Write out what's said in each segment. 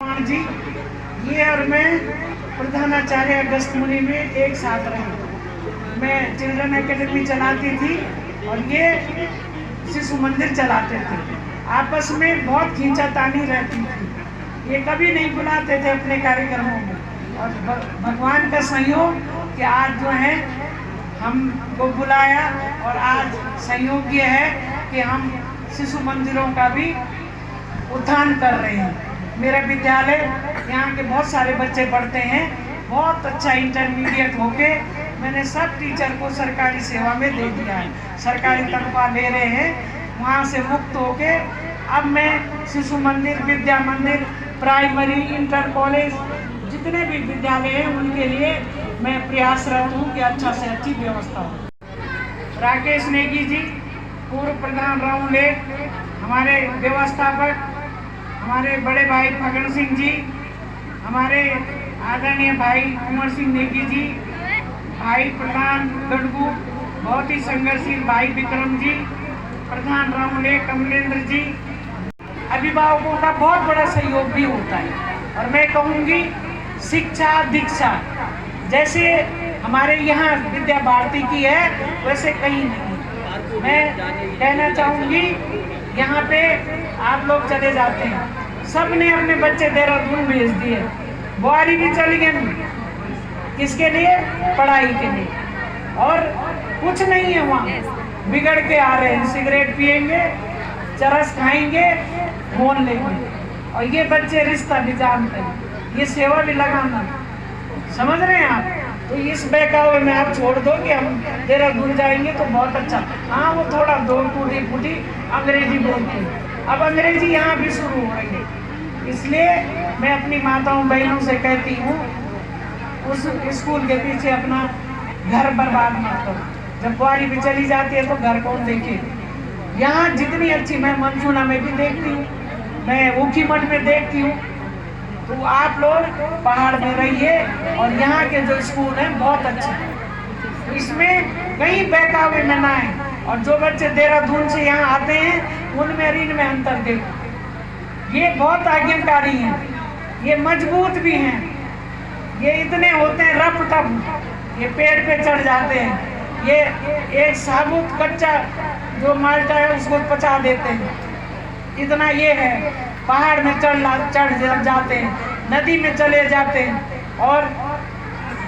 जी, ये और मैं प्रधानाचार्य अगस्त मुनि में एक साथ रहे। मैं चिल्ड्रन एकेडमी चलाती थी और ये शिशु मंदिर चलाते थे। आपस में बहुत खींचातानी रहती थी, ये कभी नहीं बुलाते थे अपने कार्यक्रमों में। और भगवान का सहयोग कि आज जो है हमको बुलाया और आज सहयोग ये है कि हम शिशु मंदिरों का भी उत्थान कर रहे हैं। मेरा विद्यालय यहाँ के बहुत सारे बच्चे पढ़ते हैं, बहुत अच्छा इंटरमीडिएट होके मैंने सब टीचर को सरकारी सेवा में दे दिया है। सरकारी तनख्वाह ले रहे हैं, वहाँ से मुक्त होके अब मैं शिशु मंदिर, विद्या मंदिर, प्राइमरी, इंटर कॉलेज जितने भी विद्यालय हैं उनके लिए मैं प्रयासरत हूँ कि अच्छा से अच्छी व्यवस्था हो। राकेश नेगी जी, पूर्व प्रधान राउंड लेक, हमारे व्यवस्थापक हमारे बड़े भाई फगन सिंह जी, हमारे आदरणीय भाई कुंवर सिंह नेगी जी, भाई प्रधान गढ़गू, बहुत ही संघर्षशील भाई विक्रम जी, प्रधान रामले कमलेंद्र जी। अभिभावकों का बहुत बड़ा सहयोग भी होता है और मैं कहूँगी शिक्षा दीक्षा जैसे हमारे यहाँ विद्या भारती की है वैसे कहीं नहीं। मैं कहना चाहूँगी यहाँ पे आप लोग चले जाते हैं, सब ने अपने बच्चे देहरादून भेज दिए, बुआरी भी चली गई, किसके लिए? पढ़ाई के लिए। और कुछ नहीं है वहाँ, बिगड़ के आ रहे हैं, सिगरेट पिएंगे, चरस खाएंगे, फोन लेंगे। और ये बच्चे रिश्ता भी जानते हैं, ये सेवा भी लगाना, समझ रहे हैं आप? तो इस बहकावे में आप छोड़ दो कि हम देहरादून जाएंगे तो बहुत अच्छा। हाँ, वो थोड़ा दो टूटी फूटी अंग्रेजी बोलते हैं, अब अंग्रेजी यहाँ भी शुरू हो रही है। इसलिए मैं अपनी माताओं बहनों से कहती हूँ, उस स्कूल के पीछे अपना घर बर्बाद मत करो। जब बुआरी भी चली जाती है तो घर कौन देखे? यहाँ जितनी अच्छी, मैं मंजूना में भी देखती हूँ, मैं ऊखी मठ में देखती हूँ, तो आप लोग पहाड़ में रहिए और यहाँ के जो स्कूल हैं बहुत अच्छे हैं, तो इसमें कहीं बहकावे में ना है। और जो बच्चे देहरादून से यहाँ आते हैं उनमें और इनमें अंतर देखो, ये बहुत आज्ञाकारी हैं, ये मजबूत भी हैं, ये इतने होते हैं रफ टफ, ये पेड़ पे चढ़ जाते हैं, ये एक साबुत कच्चा जो माल्टा है उसको पचा देते हैं, इतना ये है। पहाड़ में चढ़ जाते हैं, नदी में चले जाते हैं और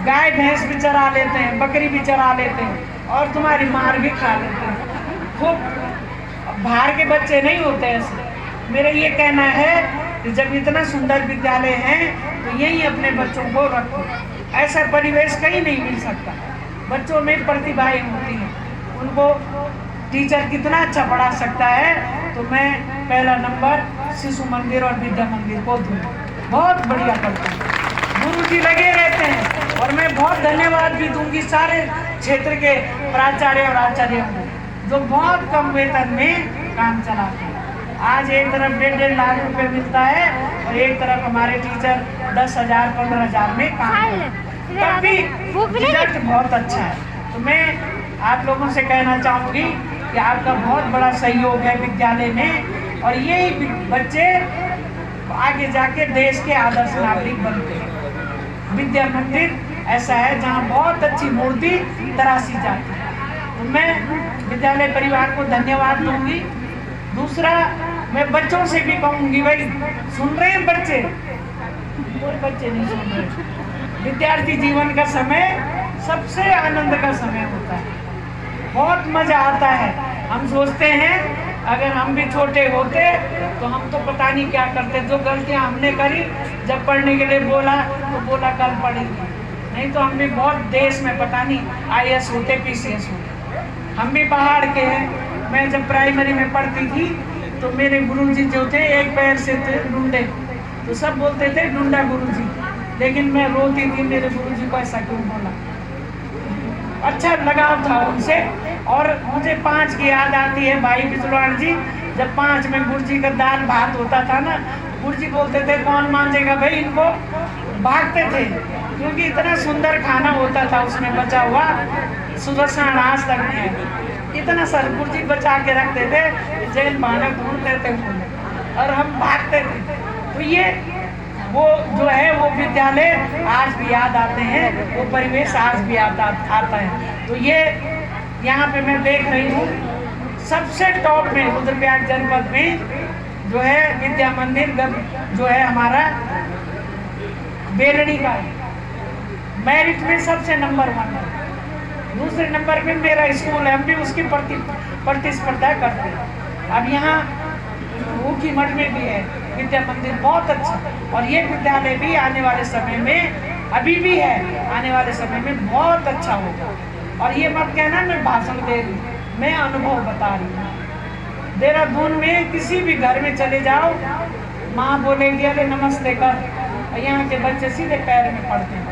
गाय भैंस भी चरा लेते हैं, बकरी भी चरा लेते हैं और तुम्हारी मार भी खा लेते हैं। खूब बाहर के बच्चे नहीं होते ऐसे। मेरा ये कहना है कि जब इतना सुंदर विद्यालय है तो यही अपने बच्चों को रखो, ऐसा परिवेश कहीं नहीं मिल सकता। बच्चों में प्रतिभाएं होती हैं, उनको टीचर कितना अच्छा पढ़ा सकता है। तो मैं पहला नंबर शिशु मंदिर और विद्या मंदिर को दूँ, बहुत बढ़िया करते हैं, गुरु जी लगे रहते हैं। और मैं बहुत धन्यवाद भी दूंगी सारे क्षेत्र के प्राचार्य और आचार्यों को जो बहुत कम वेतन में काम चलाते हैं। आज एक तरफ 1.5 लाख रुपए मिलता है और एक तरफ हमारे टीचर 10,000 15,000 में काम करते हैं, तब भी रिजल्ट बहुत अच्छा है। तो मैं आप लोगों से कहना चाहूँगी कि आपका बहुत बड़ा सहयोग है विद्यालय में और यही बच्चे आगे जाके देश के आदर्श नागरिक बनते हैं। विद्या मंदिर ऐसा है जहाँ बहुत अच्छी मूर्ति तराशी जाती है। तो मैं विद्यालय परिवार को धन्यवाद दूंगी। दूसरा, मैं बच्चों से भी कहूँगी, भाई सुन रहे हैं बच्चे? कोई बच्चे नहीं सुन रहे। विद्यार्थी जीवन का समय सबसे आनंद का समय होता है, बहुत मजा आता है। हम सोचते हैं अगर हम भी छोटे होते तो हम तो पता नहीं क्या करते। जो गलतियां हमने करी, जब पढ़ने के लिए बोला तो बोला कल पढ़ेंगे, नहीं तो हम भी बहुत देश में पता नहीं IAS होते, PCS होते। हम भी पहाड़ के हैं। मैं जब प्राइमरी में पढ़ती थी तो मेरे गुरुजी जो थे एक पैर से थे डूंडे, तो सब बोलते थे डूंडा गुरुजी, लेकिन मैं रोती थी मेरे गुरुजी को ऐसा क्यों बोला। अच्छा लगाव था उनसे। और मुझे 5 की याद आती है, भाई बिजवाड़ जी, जब 5 में गुरुजी का दाल भात होता था ना, गुरुजी बोलते थे कौन मांझेगा भाई इनको, भागते थे क्योंकि इतना सुंदर खाना होता था उसमें बचा हुआ, सुबह से अनाज तक नहीं है, इतना सर गुरुजी बचा के रखते थे, जेल भाना ढूंढते थे और हम भागते थे। तो ये वो जो है वो विद्यालय आज भी याद आते हैं, वो परिवेश आज भी आता है। तो ये यहाँ पे मैं देख रही हूँ सबसे टॉप में रुद्रप्रयाग जनपद में जो है विद्या मंदिर जो है हमारा बेलड़ी का मेरिट में सबसे नंबर 1 है। दूसरे नंबर पे मेरा स्कूल है, हम भी उसकी प्रतिस्पर्धा करते हैं। अब यहाँ ऊखी मठ में भी है विद्या मंदिर, बहुत अच्छा, और ये विद्यालय भी आने वाले समय में, अभी भी है, आने वाले समय में बहुत अच्छा होगा। और ये मत कहना मैं भाषण दे रही हूँ, मैं अनुभव बता रही हूँ। देहरादून में किसी भी घर में चले जाओ, माँ बोलेगी अरे नमस्ते कर, यहाँ के बच्चे सीधे पैर में पड़ते हैं,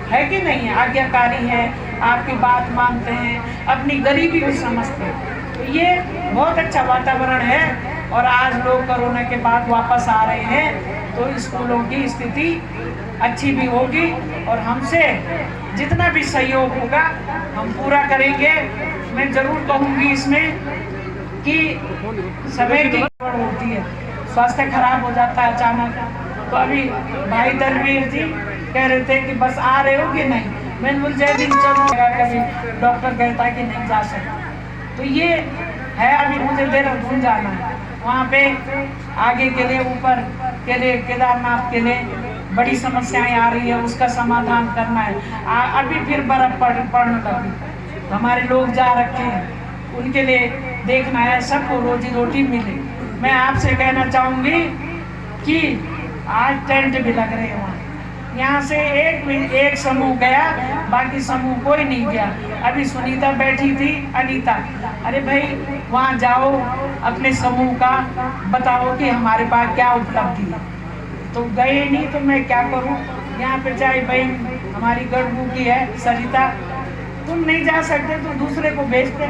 है कि नहीं है? आज्ञाकारी है, आपकी बात मानते हैं, अपनी गरीबी भी समझते हैं। तो ये बहुत अच्छा वातावरण है। और आज लोग कोरोना के बाद वापस आ रहे हैं, तो स्कूलों की स्थिति अच्छी भी होगी, और हमसे जितना भी सहयोग होगा हम पूरा करेंगे। मैं जरूर कहूँगी इसमें कि समय की गड़बड़ होती है, स्वास्थ्य खराब हो जाता है अचानक। तो अभी भाई दलवीर जी कह रहे थे कि बस आ रहे हो कि नहीं, मैंने बोल जय दिन चलूँगा, कभी डॉक्टर कहता है कि नहीं जा सकता। तो ये है, अभी मुझे देहरादून जाना है, वहाँ पे आगे के लिए, ऊपर के लिए, केदारनाथ के लिए बड़ी समस्याएं आ रही है, उसका समाधान करना है। अभी फिर बर्फ पड़ने लगी, तो हमारे लोग जा रखे हैं, उनके लिए देखना है, सबको रोजी रोटी मिले। मैं आपसे कहना चाहूँगी कि आज टेंट भी लग रहे हैं वहाँ, यहाँ से एक समूह गया, बाकी समूह कोई नहीं गया। अभी सुनीता बैठी थी, अनीता, अरे भाई वहाँ जाओ, अपने समूह का बताओ कि हमारे पास क्या उपलब्धि है, तो गए नहीं। तो मैं क्या करूँ, यहाँ पे चाहे बहन हमारी गढ़बू की है सरिता, तुम नहीं जा सकते तो दूसरे को भेजते।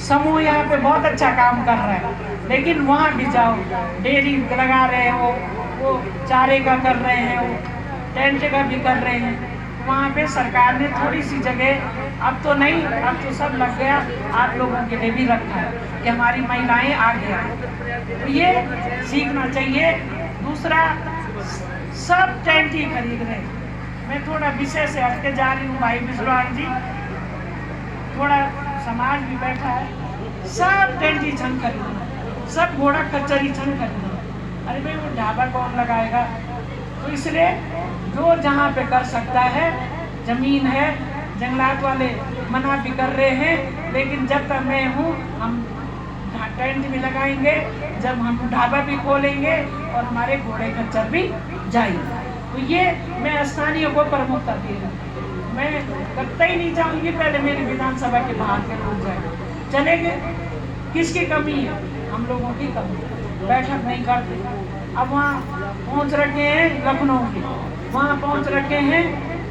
समूह यहाँ पे बहुत अच्छा काम कर रहा है, लेकिन वहाँ भी जाओ, डेयरी लगा रहे हो, वो चारे का कर रहे हैं, वो टेंट का भी कर रहे हैं। वहाँ पे सरकार ने थोड़ी सी जगह, अब तो नहीं, अब तो सब लग गया, आप लोगों के लिए भी रखा है कि हमारी महिलाएं आगे आए, तो ये सीखना चाहिए। दूसरा, सब टेंट ही खरीद रहे हैं। मैं थोड़ा विषय से हटके जा रही हूँ भाई विश्वास जी, थोड़ा समाज भी बैठा है, सब टेंट ही छन खरीद रहे, सब घोड़ा खच्चर ही छन खरीद रहे। अरे भाई वो ढाबा कौन लगाएगा? तो इसलिए जो जहाँ पे कर सकता है, जमीन है, जंगलात वाले मना भी कर रहे हैं, लेकिन जब तक मैं हूँ हम टेंट भी लगाएंगे, जब हम ढाबा भी खोलेंगे और हमारे घोड़े खच्चर भी जाएंगे। तो ये मैं स्थानीय को प्रमुखता दे रही हूँ। मैं कतई नहीं चाहूँगी पहले मेरी विधानसभा के बाहर के लोग जाए, चले गए, किसकी कमी है? हम लोगों की कमी, बैठक नहीं करते। अब वहाँ पहुँच रखे हैं लखनऊ के, वहाँ पहुँच रखे हैं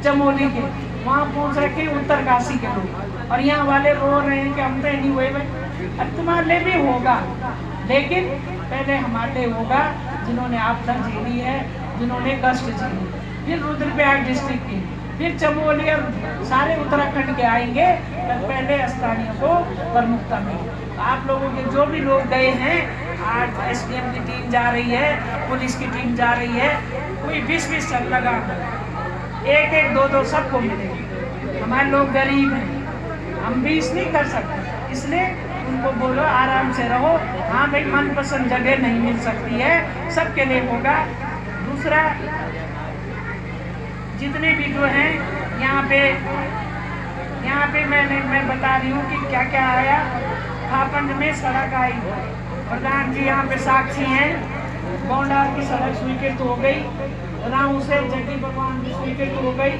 चमोली के, वहाँ पहुँच रखे हैं उत्तरकाशी के लोग, और यहाँ वाले रो रहे हैं कि हम तो नहीं हुए भाई। अब तुम्हारे लिए भी होगा, लेकिन पहले हमारे लिए होगा जिन्होंने आपदा झेली है, जिन्होंने कष्ट झेली, फिर रुद्रप्रयाग डिस्ट्रिक्ट की, फिर चमोली और सारे उत्तराखंड के आएंगे, तब पहले स्थानीय को प्रमुखता मिले। आप लोगों के जो भी लोग गए हैं, आज एसडीएम की टीम जा रही है, पुलिस की टीम जा रही है, कोई 20-20 चल लगा, 1-1, 2-2 सबको मिलेगा। हमारे लोग गरीब हैं, हम 20 नहीं कर सकते, इसलिए उनको बोलो आराम से रहो। हाँ भाई, मनपसंद जगह नहीं मिल सकती है, सबके लिए होगा। दूसरा, जितने भी जो हैं यहाँ पे मैं बता रही हूँ कि क्या क्या आया। खापंड में सड़क आई, प्रधान जी यहाँ पे साक्षी हैं, गोंडार की सड़क स्वीकृत हो गई, राहू से जगी भगवान की स्वीकृत हो गई,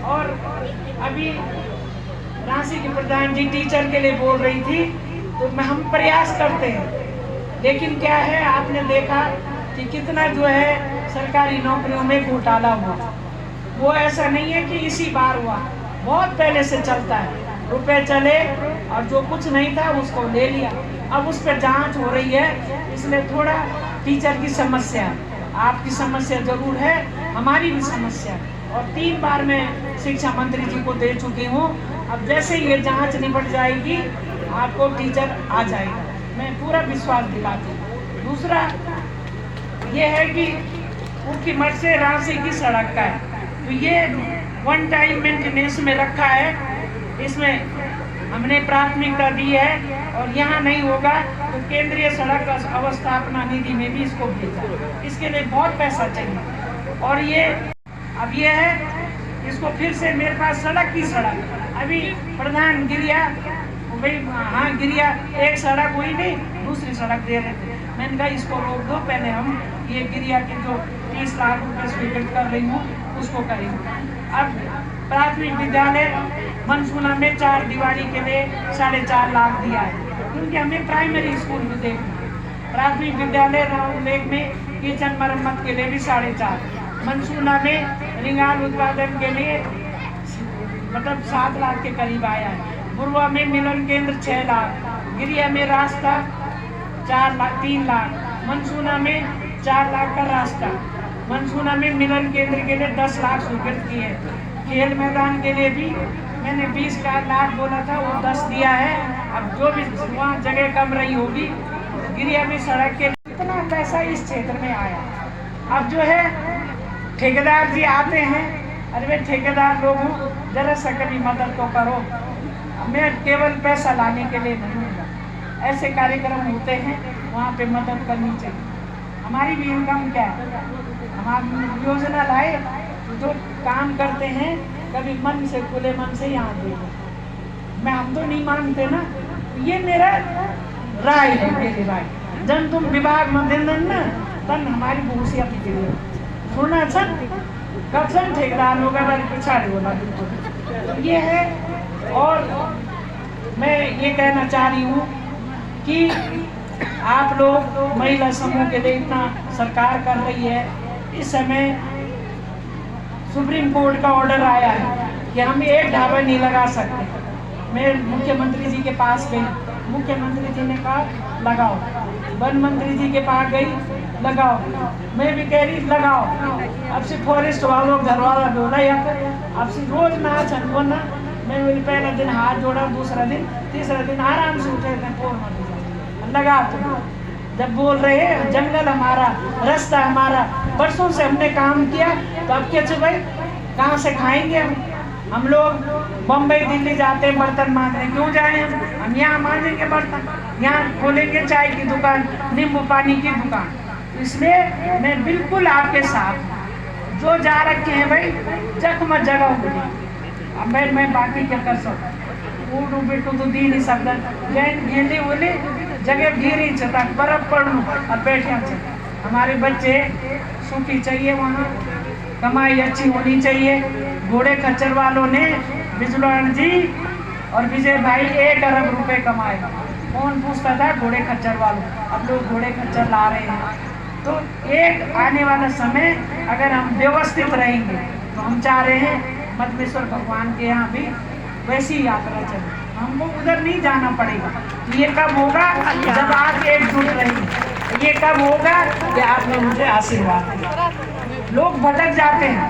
और अभी रांची के प्रधान जी टीचर के लिए बोल रही थी, तो हम प्रयास करते हैं, लेकिन क्या है, आपने देखा कि कितना जो है सरकारी नौकरियों में घोटाला हुआ। वो ऐसा नहीं है कि इसी बार हुआ, बहुत पहले से चलता है, रुपए चले और जो कुछ नहीं था उसको ले लिया। अब उस पर जांच हो रही है, इसलिए थोड़ा टीचर की समस्या, आपकी समस्या जरूर है, हमारी भी समस्या, और 3 बार मैं शिक्षा मंत्री जी को दे चुकी हूँ। अब जैसे ये जांच निपट जाएगी, आपको टीचर आ जाएगा, मैं पूरा विश्वास दिलाती हूँ। दूसरा ये है कि ऊखी मठ से रांची की सड़क का है। तो ये वन टाइम मेंटेनेंस में रखा है, इसमें हमने प्राथमिकता दी है। और यहाँ नहीं होगा तो केंद्रीय सड़क अवस्थापना निधि में भी इसको भेजा। इसके लिए बहुत पैसा चाहिए। और ये अब ये है, इसको फिर से मेरे पास सड़क की सड़क अभी प्रधान गिरिया भाई, हाँ गिरिया एक सड़क हुई नहीं, दूसरी सड़क दे रहे थे। मैंने कहा इसको रोक दो, पहले हम ये गिरिया के जो 30 लाख रुपए स्वीकृत कर रही हूँ उसको करेंगे। अब प्राथमिक विद्यालय मनसूना में 4 दीवारी के लिए 4.5 लाख दिया है, क्योंकि हमें प्राइमरी स्कूल भी देखना। प्राथमिक विद्यालय राउंड लेक में किचन मरम्मत के लिए भी 4.5, मनसूना में रिंगाल उत्पादन के लिए मतलब 7 लाख के करीब आया है। बुरवा में मिलन केंद्र 6 लाख, गिरिया में रास्ता 3 लाख, मनसूना में 4 लाख का रास्ता, मनसूना में मिलन केंद्र के लिए 10 लाख स्वीकृत किए। खेल मैदान के लिए भी मैंने 20 लाख बोला था, वो 10 दिया है। अब जो भी वहाँ जगह कम रही होगी, गिरिया में सड़क के इतना पैसा इस क्षेत्र में आया। अब जो है ठेकेदार जी आते हैं, अरे वे ठेकेदार लोग हूँ, जरा सा कभी मदद तो करो। मैं केवल पैसा लाने के लिए नहीं हूँ, ऐसे कार्यक्रम होते हैं वहाँ पे मदद करनी चाहिए। हमारी भी इनकम क्या है, हमारी योजना लाए जो काम करते हैं कभी मन से खुले मन से यहाँ दे दो। मैं हम तो नहीं मानते ना, ये मेरा राय है, मेरी राय। जन तुम विभाग में देन ना तन हमारी भूसिया सुनना सन कब सन ठेकेदार लोग पिछाड़े होना बिल्कुल ये है। और मैं ये कहना चाह रही हूँ कि आप लोग महिला समूह के लिए इतना सरकार कर रही है। इस समय सुप्रीम कोर्ट का ऑर्डर आया है कि हम एक ढाबा नहीं लगा सकते। मैं मुख्यमंत्री जी के पास गई, मुख्यमंत्री जी ने कहा लगाओ, वन मंत्री जी के पास गई लगाओ, मैं भी कह रही लगाओ। अब से फॉरेस्ट वालों घर वाला बोला या अब से रोज ना छो ना, मैं बोली पहला दिन हाथ जोड़ा, दूसरा दिन तीसरा दिन आराम से उठे लगा। तो जब बोल रहे हैं जंगल हमारा, रास्ता हमारा, बरसों से हमने काम किया, तो अब क्या भाई कहाँ से खाएंगे हम लोग बम्बई दिल्ली जाते हैं बर्तन मांगने, क्यों जाए हम यहाँ मांगेंगे बर्तन, यहाँ खोलेंगे चाय की दुकान, नींबू पानी की दुकान। इसलिए मैं बिल्कुल आपके साथ जो जा रखे हैं भाई जख्म जगह होगी। अब मैं बाकी क्या कर सकता, ऊँटू बेटू तो दी नहीं सकता, जैन गेली बोले जगह घिरी चता बर्फ पड़ू अब बैठे। हमारे बच्चे सुखी चाहिए, वहाँ कमाई अच्छी होनी चाहिए। घोड़े खच्चर वालों ने बिजलान जी और विजय भाई 1 अरब रुपए कमाए। कौन पूछता था घोड़े खच्चर वालों, अब लोग घोड़े खच्चर ला रहे हैं। तो एक आने वाला समय अगर हम व्यवस्थित रहेंगे तो हम चाह रहे हैं मधमेश्वर भगवान के यहाँ भी वैसी यात्रा चले, हमको उधर नहीं जाना पड़ेगा। ये कब होगा जब आप एकजुट रहेंगे, ये कब होगा कि आपने मुझे आशीर्वाद दिया। लोग भटक जाते हैं,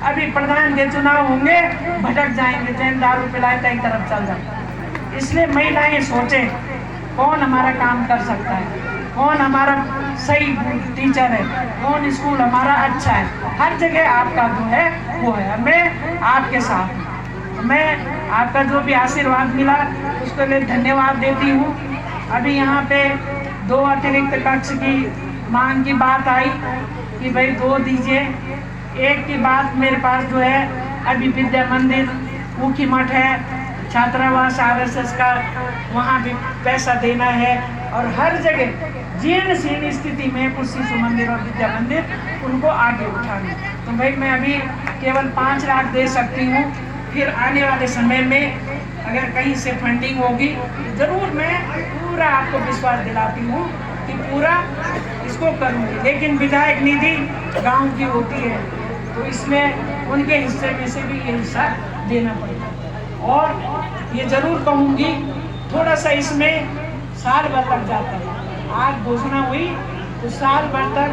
अभी प्रधान के चुनाव होंगे भटक जाएंगे, जैन दारू पिलाए कई तरफ चल जाए। इसलिए महिलाएं सोचें कौन हमारा काम कर सकता है, कौन हमारा सही टीचर है, कौन स्कूल हमारा अच्छा है। हर जगह आपका जो है वो है, मैं आपके साथ हूँ। मैं आपका जो भी आशीर्वाद मिला उसके लिए धन्यवाद देती हूँ। अभी यहाँ पे 2 अतिरिक्त कक्ष की मांग की बात आई कि भाई 2 दीजिए। एक की बात मेरे पास जो है अभी विद्या मंदिर ऊखी मठ है, छात्रावास RSS का, वहाँ भी पैसा देना है। और हर जगह जीर्ण शीर्ण स्थिति में कुछ शिशु मंदिर और विद्या मंदिर उनको आगे उठाना। तो भाई मैं अभी केवल 5 लाख दे सकती हूँ, फिर आने वाले समय में अगर कहीं से फंडिंग होगी ज़रूर मैं पूरा आपको विश्वास दिलाती हूँ कि पूरा इसको करूँगी। लेकिन विधायक निधि गांव की होती है तो इसमें उनके हिस्से में से भी ये हिस्सा देना पड़ेगा। और ये ज़रूर कहूँगी थोड़ा सा इसमें साल भर लग जाता है। आज घोषणा हुई तो साल भर तक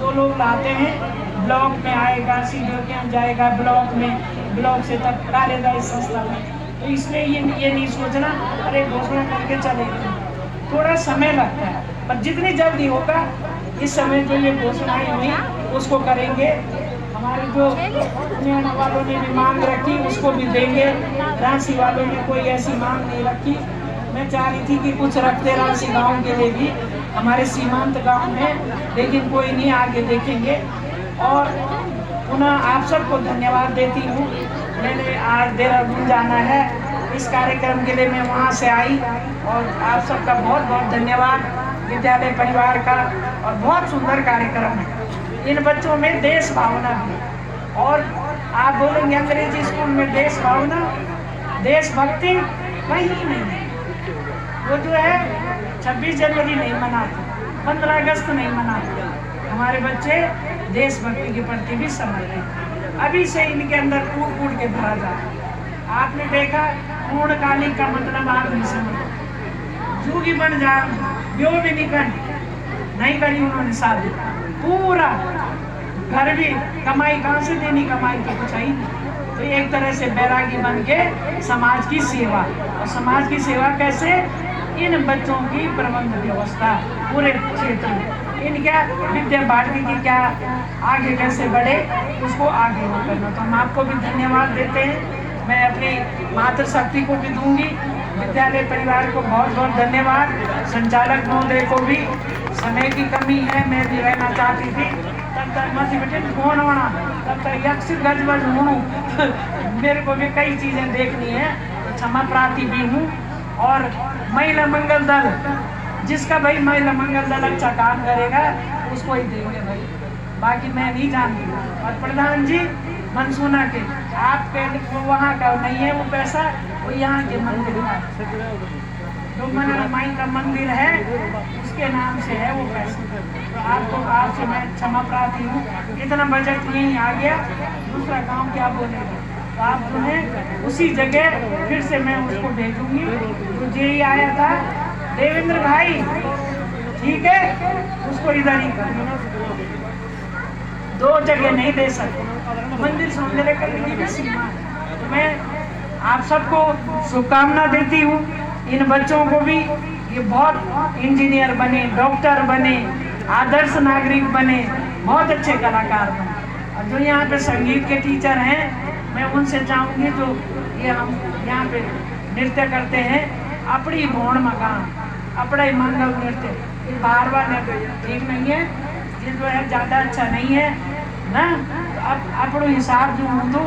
जो लोग लाते हैं ब्लॉक में आएगा, सीधे के यहाँ जाएगा ब्लॉक में, ब्लॉक से तक कार्यदायी संस्था में। तो इसलिए ये नहीं सोचना अरे घोषणा करके चलेगी, थोड़ा समय लगता है। पर जितनी जल्दी होगा, इस समय जो ये घोषणाएं हुई उसको करेंगे। हमारे जो हरियाणा वालों ने भी मांग रखी उसको भी देंगे। रांची वालों ने कोई ऐसी मांग नहीं रखी। मैं चाह रही थी कि कुछ रखते रांची गांव के लिए भी, हमारे सीमांत गांव में, लेकिन कोई नहीं, आगे देखेंगे। और पुनः आप सबको धन्यवाद देती हूँ। मैंने आज देहरादून जाना है, इस कार्यक्रम के लिए मैं वहाँ से आई, और आप सबका बहुत बहुत धन्यवाद विद्यालय परिवार का। और बहुत सुंदर कार्यक्रम है। इन बच्चों में देश भावना भी, और आप बोलेंगे अंग्रेजी स्कूल में देश भावना, देशभक्ति कहीं नहीं है। वो जो है 26 जनवरी नहीं मनाते, 15 अगस्त नहीं मनाते। हमारे बच्चे देशभक्ति के प्रति भी समर्पित, अभी से इनके अंदर कूट कूट के भरा जाए। आपने देखा पूर्णकालिक का मतलब आप नहीं समझते। जूगी बन जा ब्यो भी नहीं करी उन्होंने शादी, पूरा घर भी कमाई कहाँ से देनी, कमाई तो कुछ ही नहीं। तो एक तरह से बैरागी बन के समाज की सेवा, और समाज की सेवा कैसे, इन बच्चों की प्रबंध व्यवस्था पूरे क्षेत्र में, इनका विद्या भारती की क्या आगे कैसे बढ़े, उसको आगे वो करना। तो हम आपको भी धन्यवाद देते हैं। मैं अपनी मातृशक्ति को भी दूंगी, विद्यालय परिवार को बहुत बहुत धन्यवाद, संचालक महोदय को भी। समय की कमी है, मैं भी रहना चाहती थी, तब तक मत बेटे कौन होना, तब तक यक्ष गजबज हूँ। मेरे को भी कई चीज़ें देखनी है, तो क्षमा प्रार्थी भी हूँ। और महिला मंगल दल, जिसका भाई महिला मंगल दल अच्छा काम करेगा उसको ही देंगे भाई, बाकी मैं नहीं जानती। और प्रधान जी मनसूना के, आपके वहाँ का नहीं है वो पैसा, वो यहाँ के मंदिर का, जो मनना माई का मंदिर है उसके नाम से है वो पैसा। तो आपको, आपसे मैं क्षमा प्रार्थी हूँ, इतना बजट यहीं आ गया, दूसरा काम क्या बोलेगा। तो आप जो है उसी जगह फिर से मैं उसको भेजूंगी। तो जे आया था देवेंद्र भाई, ठीक है, उसको इधर ही करना, 2 जगह नहीं दे सकते, मंदिर सौंदर्य करने की भी सीमा है। तो मैं आप सबको शुभकामना देती हूँ। इन बच्चों को भी ये बहुत इंजीनियर बने, डॉक्टर बने, आदर्श नागरिक बने, बहुत अच्छे कलाकार बने। और जो यहाँ पे संगीत के टीचर हैं, मैं उनसे चाहूँगी जो ये हम यहाँ पे नृत्य करते हैं, अपनी भोण मकान, अपना ही मंगल नृत्य, ये बार बार ठीक नहीं है, ये जो है ज़्यादा अच्छा नहीं है ना। तो अब अपनो हिसाब जो हूँ, तो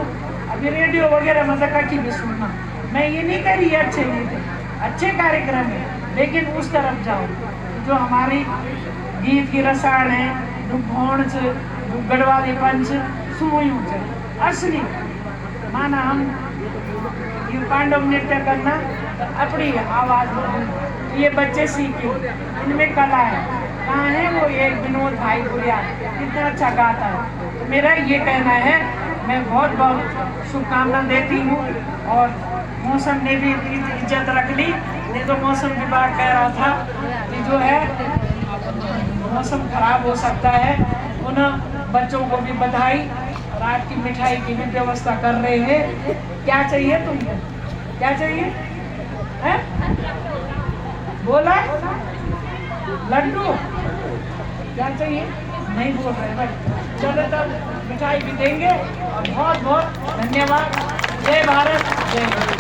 अभी रेडियो वगैरह मतलब की भी सुनना, मैं ये नहीं कह रही अच्छे नहीं थे, अच्छे कार्यक्रम है, लेकिन उस तरफ जाओ जो हमारी गीत की रसायन है, जो भोण से, जो गढ़वाली पंच सुनूं से असली माना। हम ये पांडव नृत्य करना तो अपनी आवाज़ में ये बच्चे सीखे, इनमें कला है। कहाँ है वो एक विनोद भाई गुड़िया, कितना अच्छा गाता है। तो मेरा ये कहना है, मैं बहुत बहुत शुभकामना देती हूँ। और मौसम ने भी इज्जत रख ली, नहीं तो मौसम विभाग कह रहा था कि जो है मौसम खराब हो सकता है। उन्हें बच्चों को भी बधाई, और आपकी मिठाई की भी व्यवस्था कर रहे हैं। क्या चाहिए तुमको, क्या चाहिए है? बोला लड्डू, क्या चाहिए? नहीं बोल रहे भाई, चलो तब मिठाई भी देंगे। और बहुत बहुत धन्यवाद। जय भारत, जय भारत।